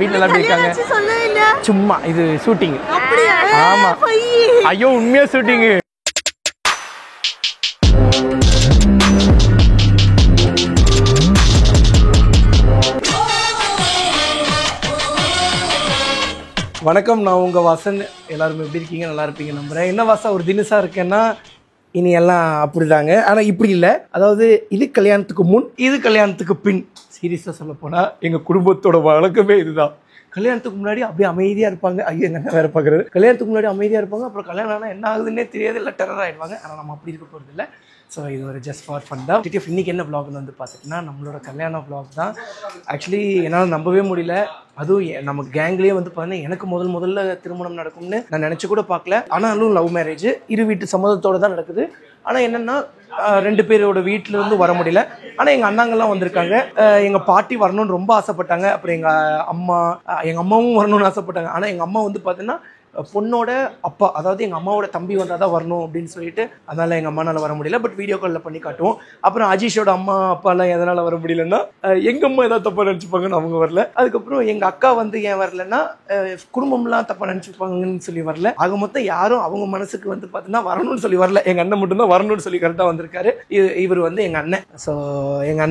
வீட்ல எல்லாம் எப்படி இருக்காங்க? சும்மா இது ஷூட்டிங். ஆமா. ஐயோ உண்மையா ஷூட்டிங். வணக்கம், நான் உங்கள் வாசன். எல்லாரும் எப்படி இருக்கீங்க? நல்லா இருப்பீங்க நம்புகிறேன். என்ன வாசா ஒரு தினசா இருக்கேன்னா இனி எல்லாம் அப்படிதாங்க. ஆனால் இப்படி இல்லை. அதாவது இது கல்யாணத்துக்கு முன், இது கல்யாணத்துக்கு பின். சீரியஸாக சொல்ல போனால் எங்கள் குடும்பத்தோட வழக்கமே இதுதான். கல்யாணத்துக்கு முன்னாடி அப்படியே அமைதியாக இருப்பாங்க. ஐயோ எங்க வேறு பார்க்குறது. கல்யாணத்துக்கு முன்னாடி அமைதியாக இருப்பாங்க. அப்புறம் கல்யாணம் ஆனால் என்ன ஆகுதுன்னே தெரியாது, இல்லை டெரர் ஆகிடுவாங்க. ஆனால் நம்ம அப்படி இருக்க போகிறது இல்லை. ஸோ இது ஒரு ஜஸ்ட் ஃபார் ஃபன் தான். டிடிஎஃப் இன்றைக்கி என்ன vlogனு வந்து பார்த்திங்கன்னா நம்மளோட கல்யாண vlog தான். ஆக்சுவலி என்னால் நம்பவே முடியல. அதுவும் நம்ம கேங்லேயே வந்து பார்த்தீங்கன்னா எனக்கு முதல்ல திருமணம் நடக்கும்னு நான் நினச்சி கூட பார்க்கல. ஆனாலும் லவ் மேரேஜ், இரு வீட்டு சம்மதத்தோடு தான் நடக்குது. ஆனால் என்னென்னா 2 பேரோட வீட்டிலேருந்து வர முடியல. ஆனால் எங்கள் அண்ணாங்கள்லாம் வந்திருக்காங்க. எங்கள் பாட்டி வரணும்னு ரொம்ப ஆசைப்பட்டாங்க. அப்புறம் எங்கள் அம்மாவும் வரணும்னு ஆசைப்பட்டாங்க. ஆனால் எங்கள் அம்மா வந்து பார்த்தீங்கன்னா பொண்ணோட அப்பா, அதாவது எங்கள் அம்மாவோட தம்பி வந்தால் தான் வரணும் அப்படின்னு சொல்லிட்டு, அதனால் எங்கள் அம்மானால் வர முடியல. பட் வீடியோ காலில் பண்ணி காட்டுவோம். அப்புறம் அஜீஷோட அம்மா அப்பாலாம் எதனால் வர முடியலன்னா எங்கள் அம்மா ஏதாவது தப்பாக நினச்சிப்பாங்கன்னு அவங்க வரல. அதுக்கப்புறம் எங்கள் அக்கா வந்து ஏன் வரலன்னா குடும்பம்லாம் தப்பாக நினச்சிப்பாங்கன்னு சொல்லி வரல. ஆக மொத்தம் யாரும் அவங்க மனசுக்கு வந்து பார்த்தீங்கன்னா வரணும்னு சொல்லி வரல. எங்கள் அண்ணன் மட்டும்தான் வரணும்னு சொல்லி கரெக்டாக வந்திருக்காரு. இவர் வந்து எங்கள் அண்ணன். ஸோ எங்கள்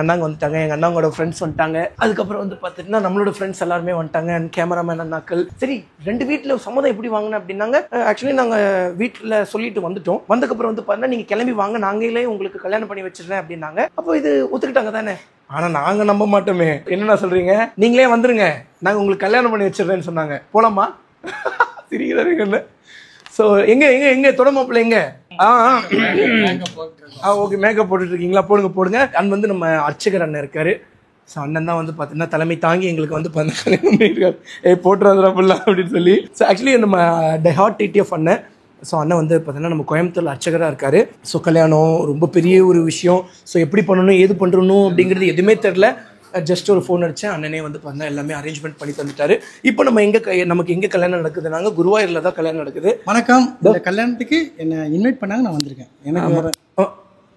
அண்ணாங்க வந்துட்டாங்க. எங்கள் அண்ணாவோட ஃப்ரெண்ட்ஸ் வந்துட்டாங்க. அதுக்கப்புறம் வந்து பார்த்துட்டுனா நம்மளோட ஃப்ரெண்ட்ஸ் எல்லாருமே வந்துட்டாங்க. அண்ட் கேமராமேன் அண்ணாக்கள். சரி, 2 வீட்டில் சம்மதம் எப்படி வாங்கினேன் அப்படின்னாங்க. ஆக்சுவலி நாங்கள் வீட்டில் சொல்லிட்டு வந்துட்டோம். வந்ததுக்கப்புறம் வந்து பார்த்தீங்கன்னா நீங்கள் கிளம்பி வாங்க, நாங்களே உங்களுக்கு கல்யாணம் பண்ணி வச்சிடுறேன் அப்படின்னாங்க. அப்போ இது ஒத்துக்கிட்டாங்க தானே. ஆனால் நாங்கள் நம்ப மாட்டோமே. என்னென்ன சொல்கிறீங்க, நீங்களே வந்துருங்க, நாங்கள் உங்களுக்கு கல்யாணம் பண்ணி வச்சிடுறேன்னு சொன்னாங்க. போலாமா? சிரிக்கிறாருங்க. ஸோ எங்கே தொடமாப்பிள்ள எங்க? ஓகே, மேக்கப் போட்டுட்டு இருக்கீங்களா? போடுங்க. அண்ட் வந்து நம்ம அர்ச்சகர் அண்ணன் இருக்காரு. ஸோ அண்ணன் தான் வந்து பார்த்தீங்கன்னா தலைமை தாங்கி எங்களுக்கு வந்து பண்ணியிருக்காரு. போட்டுறாதுரா ஃபுல்லாக அப்படின்னு சொல்லி. ஸோ ஆக்சுவலி நம்ம டெஹாட் டிடிஎஃப் அண்ணன். ஸோ அண்ணன் வந்து பார்த்தீங்கன்னா நம்ம கோயம்புத்தூர் அர்ச்சகராக இருக்காரு. ஸோ கல்யாணம் ரொம்ப பெரிய ஒரு விஷயம். ஸோ எப்படி பண்ணணும், ஏது பண்ணணும் அப்படிங்கிறது எதுவுமே தெரில. ஜஸ்ட் ஒரு ஃபோன் அடித்தேன். அண்ணனே வந்து பார்த்தீங்கன்னா எல்லாமே அரேஞ்ச்மெண்ட் பண்ணி தந்துட்டாரு. இப்போ நமக்கு எங்கே கல்யாணம் நடக்குதுனாங்க, குருவாயூரில் தான் கல்யாணம் நடக்குது. வணக்கம். இந்த கல்யாணத்துக்கு என்னை இன்வைட் பண்ணாங்க, நான் வந்திருக்கேன். எனக்கு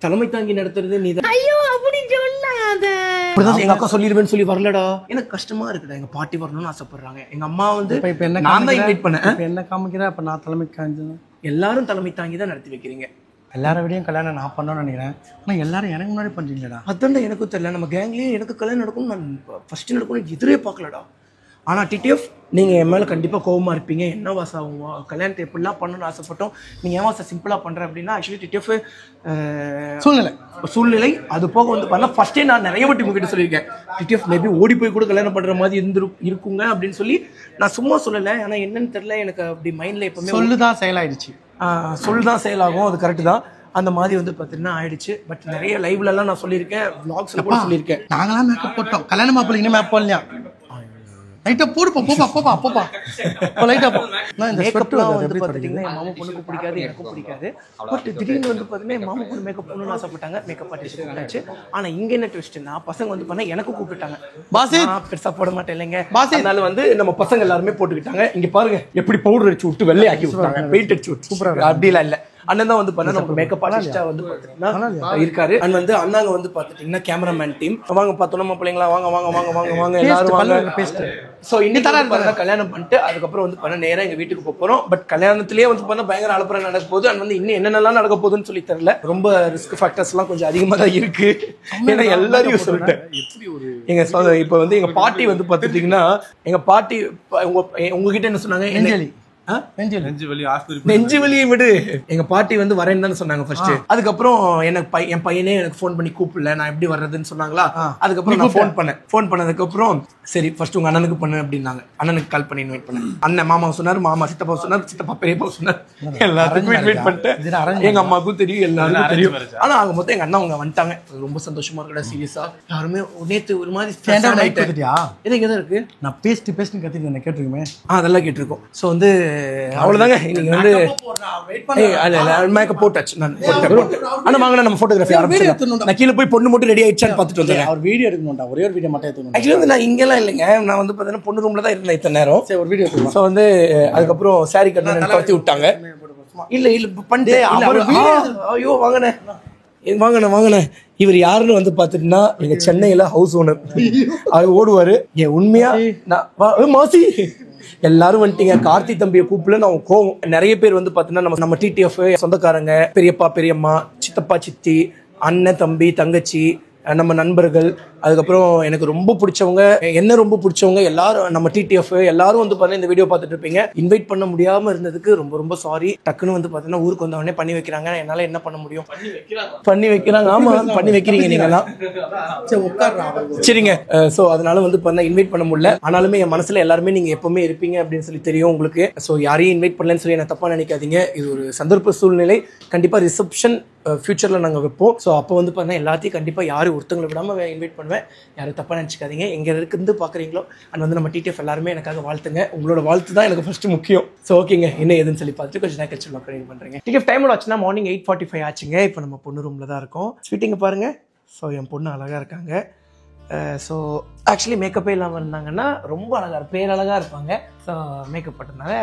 தலைமை தாங்கி நடத்துறது நீ தான். எங்க அக்கா சொல்லிடுவேன்னு சொல்லி வரலடா. எனக்கு கஷ்டமா இருக்குடா. எங்க பாட்டி வரணும்னு ஆசைப்படுறாங்க. எங்க அம்மா வந்து நான் தான் இன்வைட் பண்ணேன். என்ன காமிக்கிறேன். அப்ப நான் தலைமை காஞ்சி. எல்லாரும் தலைமை தாங்கி தான் நடத்தி வைக்கிறீங்க. எல்லார விடையும் கல்யாணம் நான் பண்ணணும்னு நினைக்கிறேன். ஆனால் எல்லாரும் எனக்கு முன்னாடி பண்ணுறீங்களா? அதான் எனக்கும் தெரியல. நம்ம கேங்லேயே எனக்கு கல்யாணம் நடக்கும், நான் ஃபர்ஸ்ட் நடக்கணும் எதிரே பார்க்கலடா. ஆனால் டிடிஎஃப் நீங்கள் என் மேலே கண்டிப்பாக கோவமாக இருப்பீங்க. என்ன வாசா கல்யாணத்தை எப்படிலாம் பண்ணணும்னு ஆசைப்பட்டோம், நீங்கள் ஏன் வாசா சிம்பிளாக பண்ணுறேன் அப்படின்னா, ஆக்சுவலி டிடிஎஃப் சூழ்நிலை அது போக வந்து பண்ணால் ஃபஸ்ட்டே நான் நிறைய வாட்டி உங்ககிட்ட சொல்லியிருக்கேன். டிடிஎஃப் மேபி ஓடி போய் கூட கல்யாணம் பண்ணுற மாதிரி இருக்குங்க அப்படின்னு சொல்லி நான் சும்மா சொல்லலை. ஆனால் என்னன்னு தெரியல, எனக்கு அப்படி மைண்டில் எப்பவுமே சொல்லுதான் செயலாயிடுச்சு. தான் செயலாகும். அது கரெக்டு தான். அந்த மாதிரி வந்து பார்த்தீங்கன்னா ஆயிடுச்சு. பட் நிறைய லைவ்லலாம் நான் சொல்லியிருக்கேன், விளாக்ஸில் கூட சொல்லியிருக்கேன். நாங்களாம் மேக்கப் போட்டோம். கல்யாணம் மாப்பிள்ளை இன்னும் மேப் போடலையா? லைட்டா போடுப்பா. லைட்டா போ. நான் இந்த ஸ்வெட்டர்லாம் வந்து பாத்தீங்கன்னா என் மாமா பொண்ணுக்கு பிடிக்காது, எனக்கும் பிடிக்காது. பட் திடீர்னு வந்து பாத்தீங்கன்னா என் மாமா பொண்ணு மேக்கப் பண்ணணும்னு ஆசைப்பட்டாங்க. மேக்கப் ஆர்டிஸ்ட் கூப்பிட்டாச்சு. ஆனா இங்க என்ன ட்விஸ்ட்னா, பசங்க வந்து பண்ண எனக்கும் கூப்பிட்டாங்க. பாசி பெருசா போட மாட்டேன் இல்லைங்க. அதனால வந்து நம்ம பசங்க எல்லாருமே போட்டுக்கிட்டாங்க. இங்க பாருங்க எப்படி பவுடர் அடிச்சு விட்டு வெள்ளை ஆக்கி விட்டாங்க, பெயிண்ட் அடிச்சு விட்டு. சூப்பரா. அப்படிலாம் இல்ல, அண்ணன் தான் வந்து பண்ண நமக்கு மேக்கப் ஆர்டிஸ்டா வந்து பாத்தீங்கன்னா இருக்காரு. அண்ட் வந்து அண்ணாங்க வந்து பாத்துட்டீங்கன்னா கேமராமேன் டீம். வாங்க பார்த்தோம் பிள்ளைங்களா, வாங்க எல்லாரும் வாங்க. ஸோ இன்னி தர கல்யாணம் பண்ணிட்டு அதுக்கப்புறம் வந்து பண்ண நேரம் எங்க வீட்டுக்கு போறோம். பட் கல்யாணத்திலேயே வந்து பண்ண பயங்கர அலப்பறை நடக்க போகுது. அண்ட் வந்து இன்னும் என்னென்னலாம் நடக்க போகுதுன்னு சொல்லி தெரியல. ரொம்ப ரிஸ்க் ஃபேக்டர்ஸ் எல்லாம் கொஞ்சம் அதிகமாக தான் இருக்கு. ஏன்னா எல்லாரையும் சொல்லிட்டேன். இப்ப வந்து எங்க பாட்டி வந்து பாத்துட்டீங்கன்னா, எங்க பாட்டி உங்ககிட்ட என்ன சொன்னாங்க, நெஞ்சு வலியை விடு, எங்க பாட்டி வந்து வரேன்னு தானே சொன்னாங்க ஃபர்ஸ்ட். அதுக்கப்புறம் என் பையனே எனக்கு ஃபோன் பண்ணி கூப்பிடல, நான் எப்படி வர்றதுன்னு சொன்னாங்களா. அதுக்கப்புறம் நான் ஃபோன் பண்ணதுக்கு அப்புறம் சரி ஃபர்ஸ்ட் உங்க அண்ணனுக்கு பண்ணு அப்படின்னாங்க. அண்ணனுக்கு கால் பண்ணி இன்வைட் பண்ணேன். அண்ணன் மாமா சொன்னார், மாமா சித்தப்பா சொன்னார், சித்தப்பா பெரியப்பா சொன்னார். எல்லாத்துக்கும் இன்வைட் பண்ணிட்டேன். எங்க அம்மாவுக்கும் தெரியும், எல்லாருக்கும் தெரியும். ஆனா அவங்க மொத்தம் எங்க அண்ணா அவங்க வந்துட்டாங்க. ரொம்ப சந்தோஷமா இருக்கடா. சீரியஸா யாருமே நேத்து ஒரு மாதிரி இங்கதான் இருக்கு. நான் பேஸ்ட் கத்திட்டு கேட்டிருக்கேன். அதெல்லாம் கேட்டிருக்கோம். ஸோ வந்து அவ்வளவுதாங்க. நீங்க வந்து மேக்கப் போட்டாச்சு. நான் ஆனா வாங்க நம்ம போட்டோகிராஃபி ஆரம்பிச்சிடலாம். நான் கீழே போய் பொண்ணு மட்டும் ரெடி ஆயிடுச்சான்னு பார்த்துட்டு வந்தேன். அவர் வீடியோ எடுக்கணும்டா, ஒரே ஒரு வீடியோ மட்டும் எடுக்கணும். ஆக்சுவலி வந்து நான் இங்கெல்லாம் இல்லைங்க, நான் வந்து பார்த்தீங்கன்னா பொண்ணு ரூம்ல தான் இருந்தேன் இத்தனை நேரம். சரி ஒரு வீடியோ எடுக்கணும். ஸோ வந்து அதுக்கப்புறம் சாரி கட்டணும் கட்டி விட்டாங்க. இல்ல பண்ணிட்டு ஐயோ வாங்கண்ணே வாங்கண்ணே இவர் யாருன்னு வந்து பாத்துட்டீங்கன்னா நீங்க சென்னையில ஹவுஸ் ஓனர் அவர் ஓடுவாரு. ஏன் உண்மையா மாசி எல்லாரும் வந்துட்டீங்க. கார்த்தி தம்பியை கூப்பிடல நான் கோவம். நிறைய பேர் வந்து பாத்தீங்கன்னா நம்ம டிடிஎஃப் சொந்தக்காரங்க, பெரியப்பா பெரியம்மா, சித்தப்பா சித்தி, அண்ணன் தம்பி தங்கச்சி, நம்ம நண்பர்கள், அதுக்கப்புறம் எனக்கு ரொம்ப பிடிச்சவங்க, என்ன ரொம்ப பிடிச்சவங்க எல்லாரும், நம்ம டிடிஎஃப் எல்லாரும் வந்து பார்த்தீங்கன்னா இந்த வீடியோ பார்த்துட்டு இருப்பீங்க. இன்வைட் பண்ண முடியாமல் இருந்ததுக்கு ரொம்ப ரொம்ப சாரி. டக்குன்னு வந்து பார்த்தீங்கன்னா ஊருக்கு வந்தவொடனே பண்ணி வைக்கிறாங்க. என்னால் என்ன பண்ண முடியும்? பண்ணி வைக்கிறாங்க. ஆமாம், பண்ணி வைக்கிறீங்க நீங்களாம். சரிங்க. ஸோ அதனால வந்து பார்த்தா இன்வைட் பண்ண முடியல. ஆனாலுமே என் மனசில் எல்லாருமே நீங்கள் எப்பவுமே இருப்பீங்க அப்படின்னு சொல்லி தெரியும் உங்களுக்கு. ஸோ யாரையும் இன்வைட் பண்ணலன்னு சொல்லி என்ன தப்பாக நினைக்காதீங்க. இது ஒரு சந்தர்ப்ப சூழ்நிலை. கண்டிப்பாக ரிசப்ஷன் ஃபியூச்சரில் நாங்கள் வைப்போம். ஸோ அப்போ வந்து பார்த்தீங்கன்னா எல்லாத்தையும் கண்டிப்பாக யாரும் ஒருத்தங்களை விடாமல் இன்வைட் பண்ணுவேன். யாரும் தப்பாக நினச்சிக்காதீங்க. எங்கே இருந்து பார்க்குறீங்களோ அண்ட் வந்து நம்ம டிடிஎஃப் எல்லாருமே எனக்காக வாழ்த்துங்க. உங்களோட வாழ்த்து தான் எனக்கு ஃபஸ்ட்டு முக்கியம். ஸோ ஓகேங்க, என்ன ஏதுன்னு சொல்லி பார்த்துட்டு கொஞ்சம் நேரம் கழிச்சு ப்ரேயர் பண்ணுறேங்க. டிடிஎஃப் டைமில் ஆச்சுன்னா மார்னிங் 8:45 ஆச்சுங்க. இப்போ நம்ம பொண்ணு ரூமில் தான் இருக்கோம். ஸ்வீட்டிங்க பாருங்கள். ஸோ என் பொண்ணு அழகாக இருக்காங்க. ஸோ ஆக்சுவலி மேக்கப்பே இல்லாமல் இருந்தாங்கன்னா ரொம்ப அழகாக பேர் அழகாக இருப்பாங்க. ஸோ மேக்கப் போட்டதுனால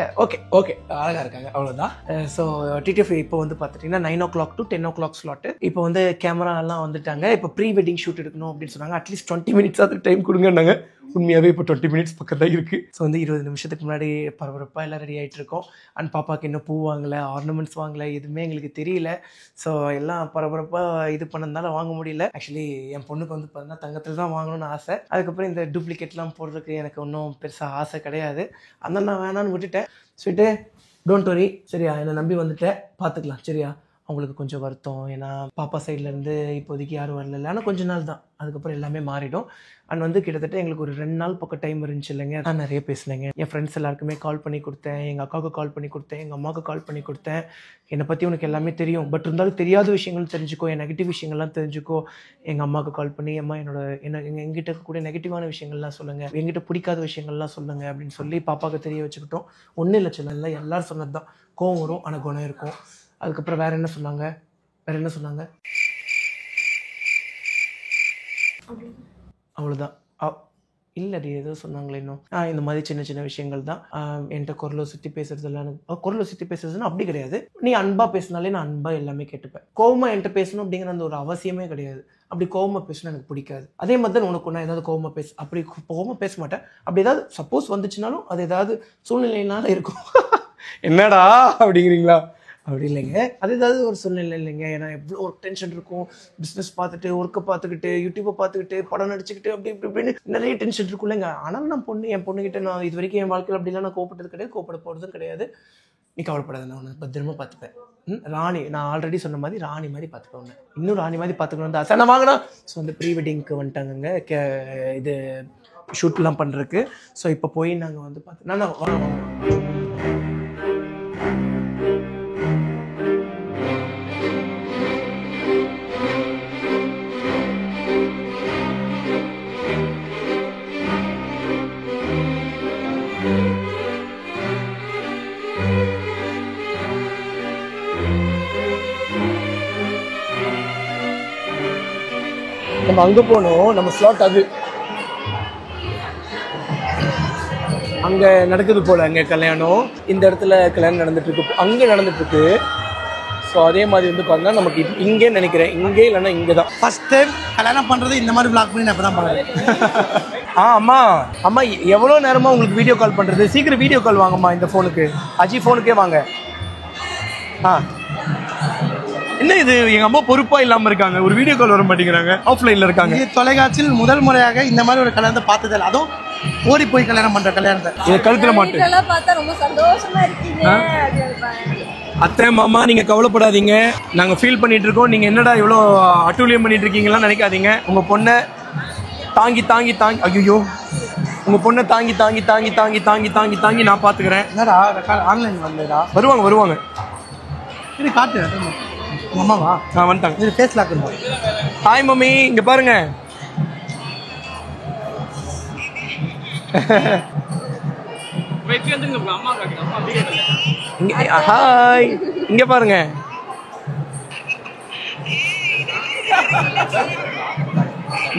ஓகே அழகாக இருக்காங்க, அவ்வளோதான். ஸோ டிடிஎஃப் இப்போ வந்து பார்த்துட்டிங்கன்னா 9 o'clock to 10 o'clock ஸ்லாட்டு. இப்போ வந்து கேமரா எல்லாம் வந்துட்டாங்க. இப்போ ப்ரீ வெட்டிங் ஷூட் எடுக்கணும் அப்படின்னு சொன்னாங்க. அட்லீஸ்ட் 20 minutes அது டைம் கொடுங்கன்னாங்க. உண்மையாகவே இப்போ 20 minutes பக்கம் தான் இருக்குது. ஸோ வந்து 20 நிமிஷத்துக்கு முன்னாடி பரபரப்பாக எல்லாம் ரெடி ஆகிட்டு இருக்கோம். அண்ட் பாப்பாவுக்கு இன்னும் பூ வாங்கலை, ஆர்னமெண்ட்ஸ் வாங்கலை, எதுவுமே எங்களுக்கு தெரியல. ஸோ எல்லாம் பரபரப்பாக இது பண்ணதுனால வாங்க முடியல. ஆக்சுவலி என் பொண்ணுக்கு வந்து பார்த்தீங்கன்னா தங்கத்தில் தான் வாங்கணும்னு ஆசை. அதுக்கப்புறம் இந்த டூப்ளிகேட்லாம் போடுறதுக்கு எனக்கு ஒன்றும் பெருசாக ஆசை கிடையாது. அந்த நான் வேணான்னு விட்டுட்டேன். சொல்லிட்டு டோன்ட் வரி சரியா, என்னை நம்பி வந்துட்டேன், பார்த்துக்கலாம் சரியா. அவங்களுக்கு கொஞ்சம் வருத்தம், ஏன்னா பாப்பா சைட்லேருந்து இப்போதைக்கு யாரும் வரல. ஆனால் கொஞ்ச நாள் தான், அதுக்கப்புறம் எல்லாமே மாறிடும். அண்ட் வந்து கிட்டத்தட்ட எங்களுக்கு ஒரு 2 நாள் பக்கம் டைம் இருந்துச்சு இல்லைங்க. நான் நிறைய பேசினேங்க. என் ஃப்ரெண்ட்ஸ் எல்லாருக்குமே கால் பண்ணி கொடுத்தேன், எங்கள் அக்காவுக்கு கால் பண்ணி கொடுத்தேன், எங்கள் அம்மாவுக்கு கால் பண்ணி கொடுத்தேன். என்னை பற்றி உனக்கு எல்லாமே தெரியும், பட் இருந்தாலும் தெரியாத விஷயங்கள் தெரிஞ்சுக்கோ, என் நெகட்டிவ் விஷயங்கள்லாம் தெரிஞ்சுக்கோ. எங்கள் அம்மாவுக்கு கால் பண்ணி அம்மா எங்கிட்ட கூட நெகட்டிவான விஷயங்கள்லாம் சொல்லுங்கள், எங்கிட்ட பிடிக்காத விஷயங்கள்லாம் சொல்லுங்கள் அப்படின்னு சொல்லி பாப்பாவுக்கு தெரிய வச்சுக்கிட்டோம். ஒன்றும் இல்லை சொல்லல, எல்லாரும் சொன்னது தான். கோவம் வரும் ஆனால் குணம் இருக்கும். அதுக்கப்புறம் வேறு என்ன சொன்னாங்க? அவ்வளோதான். இல்லடி ஏதோ சொன்னாங்களே இன்னும். இந்த மாதிரி சின்ன சின்ன விஷயங்கள் தான். என்கிட்ட குரலை சுற்றி பேசுறதுலாம் குரலை சுற்றி பேசுறதுன்னா அப்படி கிடையாது. நீ அன்பாக பேசினாலே நான் அன்பாக எல்லாமே கேட்டுப்பேன். கோவமாக என்கிட்ட பேசணும் அப்படிங்கிற அந்த ஒரு அவசியமே கிடையாது. அப்படி கோவமாக பேசணும் எனக்கு பிடிக்காது. அதே மாதிரி தான் உனக்கு ஒன்றா ஏதாவது கோவமாக அப்படி கோவமாக பேச மாட்டேன். அப்படி ஏதாவது சப்போஸ் வந்துச்சுனாலும் அது ஏதாவது சூழ்நிலையினால இருக்கும். என்னடா அப்படிங்கிறீங்களா? அப்படி இல்லைங்க, அது ஏதாவது ஒரு சூழ்நிலை இல்லைங்க. ஏன்னா எவ்வளோ ஒரு டென்ஷன் இருக்கும். பிஸ்னஸ் பார்த்துட்டு, ஒர்க்கை பார்த்துக்கிட்டு, யூடியூப்பை பார்த்துக்கிட்டு, படம் நடிச்சுக்கிட்டு அப்படி இப்படின்னு நிறைய டென்ஷன் இருக்கும் இல்லைங்க. ஆனாலும் நான் என் பொண்ணுக்கிட்ட நான் இது வரைக்கும் என் வாழ்க்கையில் அப்படிலாம் நான் கோப்பட்டது கிடையாது, கோப்பட போகிறதும் கிடையாது. நீ கவலைப்படாத, நான் உன்னை பத்திரமா பார்த்துப்பேன். ராணி, நான் ஆல்ரெடி சொன்ன மாதிரி ராணி மாதிரி பார்த்துப்பேன். இன்னும் ராணி மாதிரி பார்த்துக்கணும் தான் ஆசை. நான் வாங்கினா ஸோ அந்த ப்ரீ வெட்டிங்க்கு வந்துட்டாங்க இது ஷூட்லாம் பண்ணுறதுக்கு. ஸோ இப்போ போய் நாங்கள் வந்து பார்த்து நான் வாங்க நம்ம அங்கே போனோம். நம்ம ஸ்லாட் அது அங்கே நடக்குது போல். அங்கே கல்யாணம், இந்த இடத்துல கல்யாணம் நடந்துட்டுருக்கு, அங்கே நடந்துட்டுருக்கு. ஸோ அதே மாதிரி வந்து பார்த்தீங்கன்னா நமக்கு இங்கே நினைக்கிறேன், இங்கே இல்லைன்னா இங்கே தான் ஃபர்ஸ்ட் டைம் கல்யாணம் பண்ணுறது. இந்த மாதிரி விளாக் பண்ணி நான் இப்போ தான் பண்ணுறேன். அம்மா எவ்வளோ நேரமாக உங்களுக்கு வீடியோ கால் பண்ணுறது? சீக்கிரம் வீடியோ கால் வாங்கம்மா இந்த ஃபோனுக்கு, அஜி ஃபோனுக்கே வாங்க. என்ன இது, எங்கள் அம்மா பொறுப்பாக இல்லாமல் இருக்காங்க, ஒரு வீடியோ கால் வர மாட்டேங்கிறாங்க, ஆஃப்லைனில் இருக்காங்க. தொலைக்காட்சியில் முதல் முறையாக இந்த மாதிரி ஒரு கல்யாணத்தை பார்த்ததில்லை. அதுவும் ஓடி போய் கல்யாணம் பண்ணுற கல்யாணத்தை இதை கழுத்தில் மாட்டு பார்த்தா ரொம்ப சந்தோஷமா இருக்கீங்க. அத்தை மாமா நீங்கள் கவலைப்படாதீங்க, நாங்கள் ஃபீல் பண்ணிட்டு இருக்கோம். நீங்கள் என்னடா இவ்வளோ அட்டூழியம் பண்ணிட்டு இருக்கீங்களான்னு நினைக்காதீங்க. உங்கள் பொண்ணை தாங்கி ஐயோ உங்கள் பொண்ணை தாங்கி நான் பார்த்துக்கிறேன். என்னடா ஆன்லைன் வரலடா. வருவாங்க இது காட்டு அம்மாவா வந்துட்டாங்க. இது ஃபேஸ் லாக் இருக்கும். ஹாய் மம்மி, இங்கே பாருங்க. ஹாய், இங்க பாருங்க.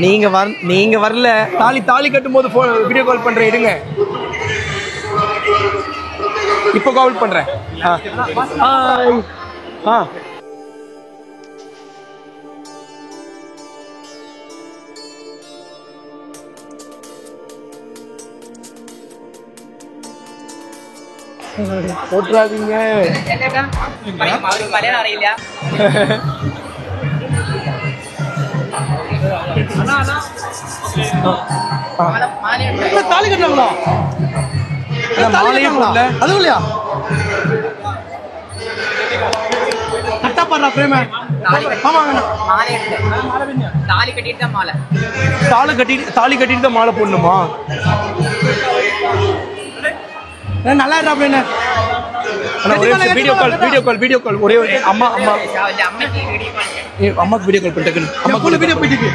நீங்க வரல. தாலி கட்டும் போது வீடியோ கால் பண்றேன், எடுங்க. இப்போ கால் பண்றேன். ஹாய். போட்டுறாதீங்க. தாலி கட்டுறாங்களா? மாலையும் போடல. அதுவும் இல்லையா? கட்டா பாடுறா பிரேம. ஆமா தாலி கட்டிட்டு தான் மாலை. தாலி கட்டிட்டு தான் மாலை போடணுமா? நல்லா இருக்கா பிரேம. வீடியோ கால் ஒரே ஒரு அம்மாக்கு வீடியோ கால் பண்ணிட்டு அம்மாக்கு வீடியோ போயிட்டு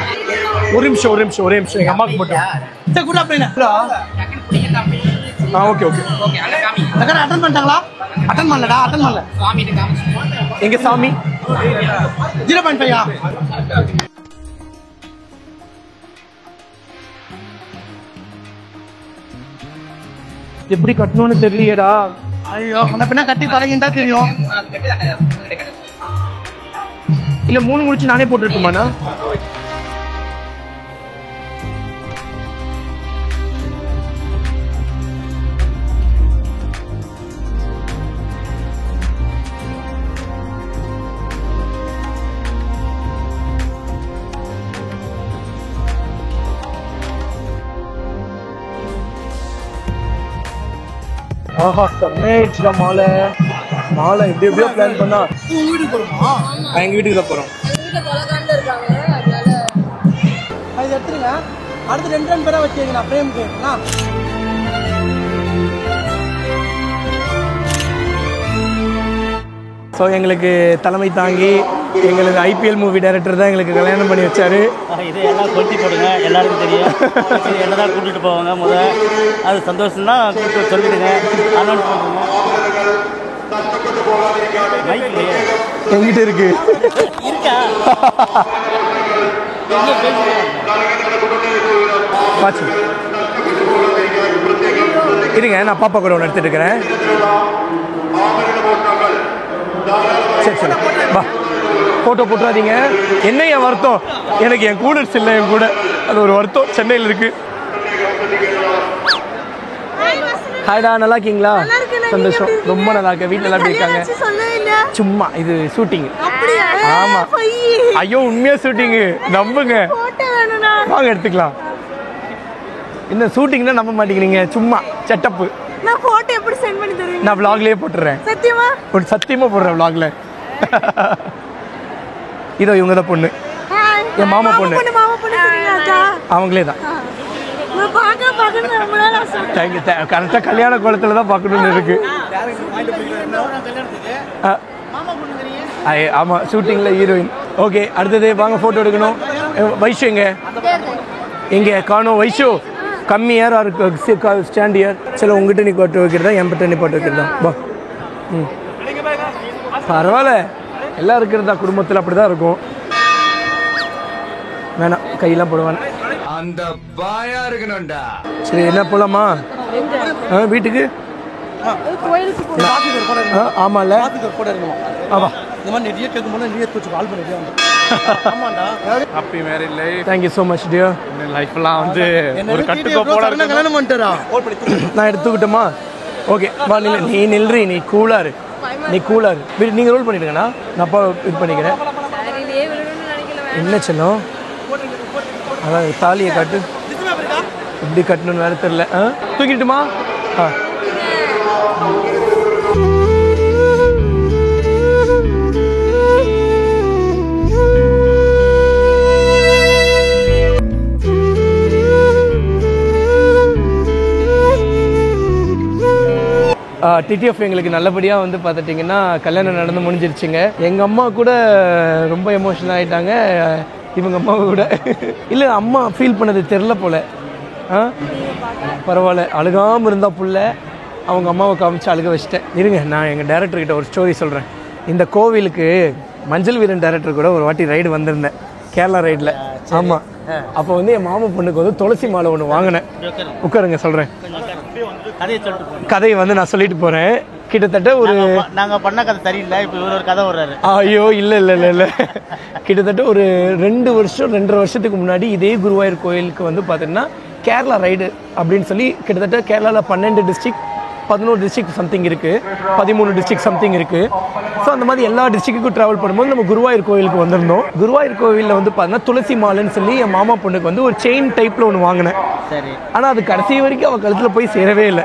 ஒரு நிமிஷம் எங்க அம்மாக்கு மட்டும் கூட பிரேம. ஓகே அட்டன் பண்ணிட்டாங்களா? அட்டன் பண்ணல. எங்க சாமி 0.5 எப்படி கட்டணும்னு தெரியலையேடா. ஐயோ அந்த பின்ன கட்டி தலைகிட்டா தெரியும். இல்ல 3 முடிச்சு நானே போட்டுட்டுமாண்ணா? ஆஹா செம்மையா மாலை எப்படியோ பிளான் பண்ணா. உங்க வீட்டுக்கு போறோமா? எங்க வீட்டுக்கு தான் போறோம். எங்க வீட்டுல கொலகாண்டு இருக்காங்க அதனால அது எடுத்துருங்க. அடுத்து 2 பேரா வச்சுங்க நான் பிரேமுக்கு. ஸோ எங்களுக்கு தலைமை தாங்கி எங்களுக்கு ஐபிஎல் மூவி டைரக்டர் தான் எங்களுக்கு கல்யாணம் பண்ணி வச்சாரு. இது எல்லாம் கொட்டி போடுங்க, எல்லாருக்கும் தெரியும். என்ன தான் கூட்டிகிட்டு போவாங்க அது சந்தோஷம்னா கூப்பிட்டு சொல்லிடுங்க, அனௌன்ஸ் பண்ணுங்க. எங்கிட்ட இருக்கு இருக்கா பாச்சு இருங்க, நான் பாப்பா கூட ஒன்று எடுத்துட்டு இருக்கிறேன். சரி வா, ஃபோட்டோ போட்டுறாதீங்க. என்ன என் வருத்தம், எனக்கு என் கூடர்ஸ் இல்லை, என் கூட அது ஒரு வருத்தம் சென்னையில் இருக்கு. ஹாய்டா, நல்லா இருக்கீங்களா? சந்தோஷம், ரொம்ப நல்லா இருக்கேன். வீட்டில் எல்லாம் எப்படி இருக்காங்க? சும்மா இது ஷூட்டிங். ஆமா, ஐயோ உண்மையா ஷூட்டிங்கு, நம்புங்க. வாங்க எடுத்துக்கலாம். என்ன ஷூட்டிங்னா நம்ப மாட்டேங்கிறீங்க, சும்மா செட்டப்பு. நான் போட்டோ எப்படி சென்ட் பண்ணி தருவீங்க? நான் vlogலயே போட்டுறேன். சத்தியமா? சத்தியமா போடுறேன் vlogல. இதோ இவங்க தான் பொண்ணு, என் மாமா பொண்ணு. மாமா பொண்ணு சரிங்களாக்கா? அவங்களே தான். நான் பார்க்கணும் ரொம்ப நாள் ஆசை. கரெக்டாக கல்யாண கோலத்தில் தான் பார்க்கணும்னு இருக்கு. ஆமாம், ஷூட்டிங்கில் ஹீரோயின். ஓகே, அடுத்தது வாங்க ஃபோட்டோ எடுக்கணும். வைஷு எங்கே காணோம்? வைஷு கம்மி யார் இருக்கு ஸ்டாண்ட் இயர். சரி, உங்ககிட்ட நீ போட்டு வைக்கிறதா, என்கிட்ட நீ போட்டு வைக்கிறதா? வா. பரவாயில்ல, எல்லாம் இருக்கிறதா குடும்பத்தில், அப்படி தான் இருக்கும். வேணாம், கையெல்லாம் போடுவானே. அந்த பாயா இருக்கணும்டா. சரி, என்ன போலாமா வீட்டுக்கு? ஆமால, ஆமா. இந்த மாதிரி நிறைய கேட்கும்போது நிறைய கால் பண்ணி. ஆமாண்டா, happy married life. Thank you so much dear. லைஃப்லாம் வந்து ஒரு கட்டுக்கோப்போட கல்யாணம் பண்ணிட்டா. நான் எடுத்துக்கிட்டோமா? ஓகே, வா நில்லு. நீ நில்றி, நீ கூலாரு, நீ கூலாரு. நீங்கள் ரோல் பண்ணிடுங்கண்ணா, நான் அப்பா இது பண்ணிக்கிறேன். என்ன செல்லம், அதான் தாலியை காட்டு, எப்படி கட்டணும்னு வேறு தெரில. தூக்கிட்டுமா? டிடிஎஃப் எங்களுக்கு நல்லபடியாக வந்து பார்த்துட்டிங்கன்னா கல்யாணம் நடந்து முடிஞ்சிருச்சுங்க. எங்கள் அம்மா கூட ரொம்ப எமோஷனல் ஆகிட்டாங்க, இவங்க அம்மாவை கூட. இல்லை, அம்மா ஃபீல் பண்ணது தெரில போல். பரவாயில்ல, அழுகாமல் இருந்தால் புள்ள. அவங்க அம்மாவை காமிச்சு அழுக வச்சிட்டேன். இருங்க, நான் எங்கள் டேரக்டர்கிட்ட ஒரு ஸ்டோரி சொல்கிறேன். இந்த கோவிலுக்கு மஞ்சள் வீரன் டேரக்டர் கூட ஒரு வாட்டி ரைடு வந்திருந்தேன், கேரளா ரைடில். ஆமாம், அப்போ வந்து என் மாமா பொண்ணுக்கு வந்து துளசி மாலை ஒன்று வாங்கினேன். உட்காருங்க, சொல்கிறேன். கதையை வந்து நான் சொல்லிட்டு போகிறேன். கிட்டத்தட்ட ஒரு நாங்கள் பண்ண கதை சரியில்லை, இப்போ இவர் ஒரு கதை வர்றாரு. ஐயோ இல்லை கிட்டத்தட்ட ஒரு 2 வருஷம் 2.5 வருஷத்துக்கு முன்னாடி இதே குருவாயூர் கோயிலுக்கு வந்து பார்த்தீங்கன்னா கேரளா ரைடு அப்படின்னு சொல்லி கிட்டத்தட்ட கேரளாவில் 12 டிஸ்ட்ரிக்ட் 11 டிஸ்ட்ரிக்ட் சம்திங் இருக்குது, 13 டிஸ்ட்ரிக்ட் சம்திங் இருக்குது. ஸோ அந்த மாதிரி எல்லா டிஸ்ட்ரிக்ட்டுக்கும் ட்ராவல் பண்ணும்போது நம்ம குருவாயூர் கோவிலுக்கு வந்திருந்தோம். குருவாயூர் கோவிலில் வந்து பார்த்தீங்கன்னா துளசி மாலைன்னு சொல்லி என் மாமா பொண்ணுக்கு வந்து ஒரு செயின் டைப்பில் ஒன்று வாங்கினேன். சரி. ஆனால் அது கடைசி வரைக்கும் அவள் கழுத்தில் போய் சேரவே இல்லை.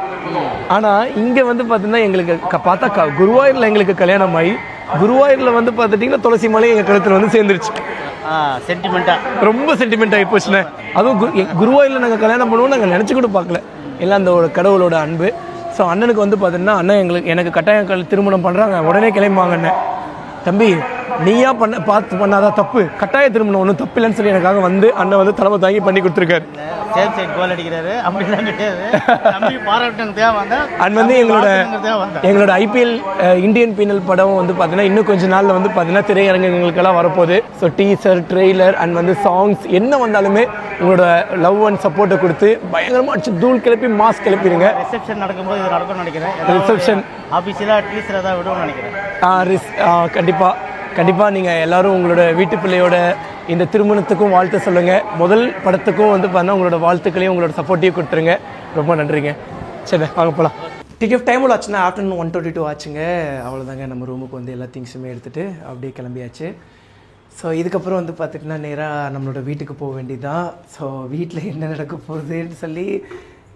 ஆனால் இங்கே வந்து பார்த்தீங்கன்னா எங்களுக்கு பார்த்தா குருவாயூரில் எங்களுக்கு கல்யாணம் ஆகி குருவாயூரில் வந்து பார்த்துட்டிங்கன்னா துளசி மாலை எங்கள் கழுத்தில் வந்து சேர்ந்துருச்சு. சென்டிமெண்ட்டாக ரொம்ப சென்டிமெண்ட் ஆகி போச்சுண்ணே. அதுவும் குருவாயூரில் நாங்கள் கல்யாணம் பண்ணுவோம் நாங்கள் நினச்சி கூட பார்க்கல. எல்லாம் அந்த கடவுளோட அன்பு. ஸோ அண்ணனுக்கு வந்து பார்த்தீங்கன்னா அண்ணன் எனக்கு கட்டாயம் திருமணம் பண்ணுறாங்க, உடனே கிளம்புவாங்க. அண்ணன் தம்பி நீயா பார்த்து பண்ணாதான் தப்பு, கட்டாய திருமணம் ஒன்றும் தப்பு இல்லைன்னு சொல்லி எனக்காக வந்து அண்ணன் வந்து தலைமை தாங்கி பண்ணி கொடுத்துருக்காரு. சேஃப் சைட் கோல் அடிக்கிறாரு அப்படிலாம் கிடையாது. அண்ட் வந்து எங்களோட ஐபிஎல் இந்தியன் பீனல் படம் வந்து பார்த்தீங்கன்னா இன்னும் கொஞ்ச நாளில் வந்து பார்த்தீங்கன்னா திரையரங்குகளுக்கெல்லாம் வரப்போகுது. ஸோ டீசர், ட்ரெய்லர் அண்ட் வந்து சாங்ஸ் என்ன வந்தாலுமே உங்களோட லவ் அண்ட் சப்போர்ட்டை கொடுத்து பயங்கரமாக அடிச்சு தூள் கிளப்பி மாஸ் கிளப்பிடுங்க. ரிசப்ஷன் நடக்கும்போது இது நடக்கும்னு நினைக்கிறேன். ரிசப்ஷன் ஆஃபீஸில் டீசர் ஏதாவது விடுவோம்னு நினைக்கிறேன். கண்டிப்பாக நீங்கள் எல்லோரும் உங்களோட வீட்டு பிள்ளையோட இந்த திருமணத்துக்கும் வாழ்த்து சொல்லுங்கள். முதல் படத்துக்கும் வந்து பார்த்தா உங்களோட வாழ்த்துக்களையும் உங்களோட சப்போர்ட்டையும் கொடுத்துருங்க. ரொம்ப நன்றிங்க. சரி வாங்க போகலாம். டிக்கெட் டைம் ஆச்சுன்னா ஆஃப்டர்நூன் 1:22 ஆச்சுங்க. அவ்வளோதாங்க, நம்ம ரூமுக்கு வந்து எல்லா திங்ஸுமே எடுத்துகிட்டு அப்படியே கிளம்பியாச்சு. ஸோ இதுக்கப்புறம் வந்து பார்த்துட்டிங்கன்னா நேராக நம்மளோட வீட்டுக்கு போக வேண்டியதான். ஸோ வீட்டில் என்ன நடக்க போகுதுன்னு சொல்லி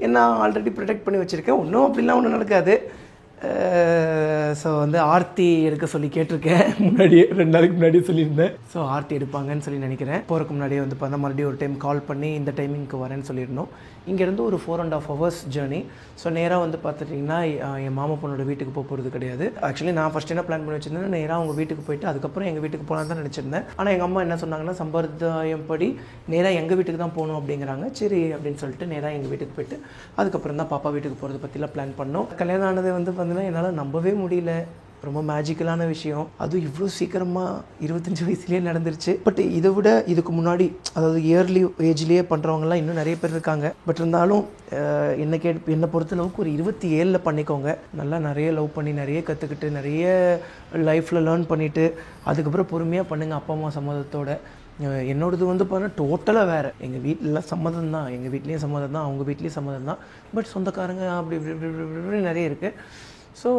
என்ன ஆல்ரெடி ப்ரொடெக்ட் பண்ணி வச்சுருக்கேன். ஒன்றும் அப்படிலாம் ஒன்றும் நடக்காது. ஸோ வந்து ஆர்த்தி எடுக்க சொல்லி கேட்டிருக்கேன். முன்னாடியே 2 நாளைக்கு முன்னாடியே சொல்லியிருந்தேன். ஸோ ஆர்த்தி எடுப்பாங்கன்னு சொல்லி நினைக்கிறேன். போகிறதுக்கு முன்னாடியே வந்து பார்த்தா மறுபடியும் ஒரு டைம் கால் பண்ணி இந்த டைமிங்க்கு வரேன்னு சொல்லியிருந்தோம். இங்கேருந்து ஒரு 4.5 hours ஜேர்னி. ஸோ நேராக வந்து பார்த்துட்டிங்கன்னா என் மாமா பொண்ணோட வீட்டுக்கு போகிறது கிடையாது. ஆக்சுவலி நான் ஃபஸ்ட் என்ன பிளான் பண்ணி வச்சுருந்தேன், நேராக அவங்க வீட்டுக்கு போயிட்டு அதுக்கப்புறம் எங்கள் வீட்டுக்கு போகலான்னு தான் நினச்சிருந்தேன். ஆனால் எங்கள் அம்மா என்ன சொன்னாங்கன்னா சம்பிரதாயம் படி நேராக எங்கள் வீட்டுக்கு தான் போகணும் அப்படிங்கிறாங்க. சரி அப்படின்னு சொல்லிட்டு நேராக எங்கள் வீட்டுக்கு போயிட்டு அதுக்கப்புறம் தான் பாப்பா வீட்டுக்கு போகிறத பற்றிலாம் பிளான் பண்ணோம். கல்யாணம் ஆனது வந்து பார்த்தீங்கன்னா என்னால் நம்பவே முடியல. ரொம்ப மேஜிக்கலான விஷயம். அதுவும் இவ்வளோ சீக்கிரமாக 25 வயசுலேயே நடந்துருச்சு. பட் இதை விட இதுக்கு முன்னாடி அதாவது இயர்லி ஏஜ்லேயே பண்ணுறவங்கலாம் இன்னும் நிறைய பேர் இருக்காங்க. பட் இருந்தாலும் என்னை பொறுத்தளவுக்கு ஒரு 27 பண்ணிக்கோங்க. நல்லா நிறைய லவ் பண்ணி நிறைய கற்றுக்கிட்டு நிறைய லைஃப்பில் லேர்ன் பண்ணிவிட்டு அதுக்கப்புறம் பொறுமையாக பண்ணுங்கள் அப்பா அம்மா சம்மதத்தோட. என்னோடது வந்து பார்த்தீங்கன்னா டோட்டலாக வேறு. எங்கள் வீட்டிலலாம் சம்மதம் தான், எங்கள் வீட்லேயும் சம்மதம் தான், அவங்க வீட்லேயும் சம்மதம் தான். பட் சொந்தக்காரங்க அப்படி இப்படி நிறைய இருக்குது. ஸோ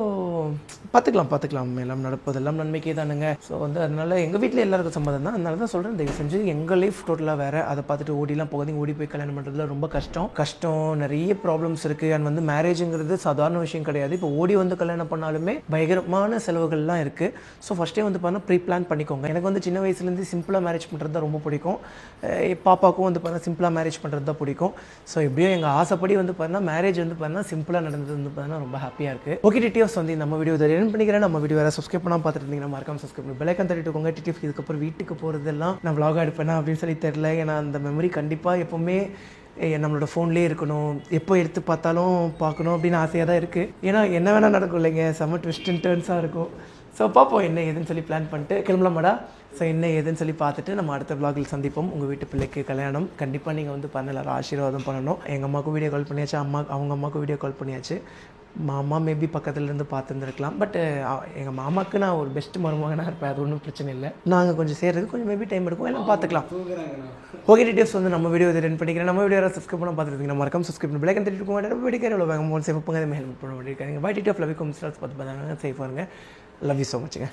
பார்த்துக்கலாம் எல்லாம் நடப்பதெல்லாம் நன்மைக்கே தானுங்க. ஸோ வந்து அதனால் எங்கள் வீட்டில் எல்லாருக்கும் சம்மதம் தான். அதனால தான் சொல்கிறேன், தயவு செஞ்சு எங்கள் லைஃப் டோட்டலாக வேறு. அதை பார்த்துட்டு ஓடிலாம் போகாதீங்க. ஓடி போய் கல்யாணம் பண்ணுறதுல ரொம்ப கஷ்டம், நிறைய ப்ராப்ளம்ஸ் இருக்குது. அண்ட் வந்து மேரேஜுங்கிறது சாதாரண விஷயம் கிடையாது. இப்போ ஓடி வந்து கல்யாணம் பண்ணாலுமே பயங்கரமான செலவுகள்லாம் இருக்குது. ஸோ ஃபஸ்ட்டே வந்து பார்த்தீங்கன்னா ப்ரீ பிளான் பண்ணிக்கோங்க. எனக்கு வந்து சின்ன வயசுலேருந்து சிம்பிளாக மேரேஜ் பண்ணுறது தான் ரொம்ப பிடிக்கும். பாப்பாவுக்கும் வந்து பார்த்தீங்கன்னா சிம்பிளாக மேரேஜ் பண்ணுறது தான் பிடிக்கும். ஸோ எப்படியோ எங்கள் ஆசைப்படி வந்து பார்த்தீங்கன்னா மேரேஜ் வந்து பார்த்தீங்கன்னா சிம்பிளாக நடந்தது வந்து பார்த்தீங்கன்னா ரொம்ப ஹாப்பியாக இருக்குது. ஓகே டிடிஎஃப்ஸ் வந்து நம்ம வீடியோ இதை ரன் பண்ணிக்கிறேன். நம்ம வீடியோ வேறு சப்ஸ்கிரைப் பண்ணால் பார்த்துட்டு இருந்தீங்கன்னா மறக்காம சப்ஸ்கிரைப் பண்ணி பெல் ஐக்கான் தட்டிட்டுக்கோங்க. டிடிஎஃப் இதுக்கப்புறம் வீட்டுக்கு போகிறதெல்லாம் நான் vlog எடுப்பேனா அப்படின்னு சொல்லி தெரில. ஏன்னா அந்த மெமரி கண்டிப்பாக எப்போவுமே நம்மளோட ஃபோன்லேயே இருக்கணும், எப்போ எடுத்து பார்த்தாலும் பார்க்கணும் அப்படின்னு ஆசையாக தான் இருக்குது. ஏன்னா என்ன வேணால் நடக்கும் இல்லைங்க, செம்ம ட்விஸ்ட் அண்ட் டர்ன்ஸாக இருக்கும். ஸோ பார்ப்போம் என்ன ஏதுன்னு சொல்லி பிளான் பண்ணிட்டு கிளம்பலாமாடா. ஸோ என்ன ஏதுன்னு சொல்லி பார்த்துட்டு நம்ம அடுத்த vlogல் சந்திப்போம். உங்கள் வீட்டு பிள்ளைக்கு கல்யாணம் கண்டிப்பாக நீங்கள் வந்து எல்லாரும் ஆசீர்வாதம் பண்ணணும். எங்கள் அம்மாவுக்கும் வீடியோ கால் பண்ணியாச்சு, அவங்க அம்மாவுக்கும் வீடியோ கால் பண்ணியாச்சு. மாமா மேபி பக்கத்துலேருந்து பார்த்துருந்துருக்கலாம். பட் எங்கள் மாமாவுக்கு நான் ஒரு பெஸ்ட் மருமகனாக இருப்பேன், அது ஒன்றும் பிரச்சனை இல்லை. நாங்கள் கொஞ்சம் சேர்றதுக்கு கொஞ்சம் மேபி டைம் எடுக்கும், எல்லாம் பார்த்துக்கலாம். ஓகே டிடிஎஃப்ஸ் வந்து நம்ம வீடியோ இதை ரன் பண்ணிக்கிறேன். நம்ம வீடியோ சப்ஸ்கிரைப் பண்ண பார்த்துருக்கீங்க, மறக்காம சப்ஸ்கிரைப் பண்ணி பெல்லைக்கன் தட்டிட்டு போங்க. வீடியோ எவ்வளோ வேகம் சேஃப் பண்ணுங்க, ஹெல்ப் பண்ண வேண்டியிருக்காங்க. Bye TTF love come stars பார்த்து சேஃபாக இருங்க. Love you so மச்சுங்க.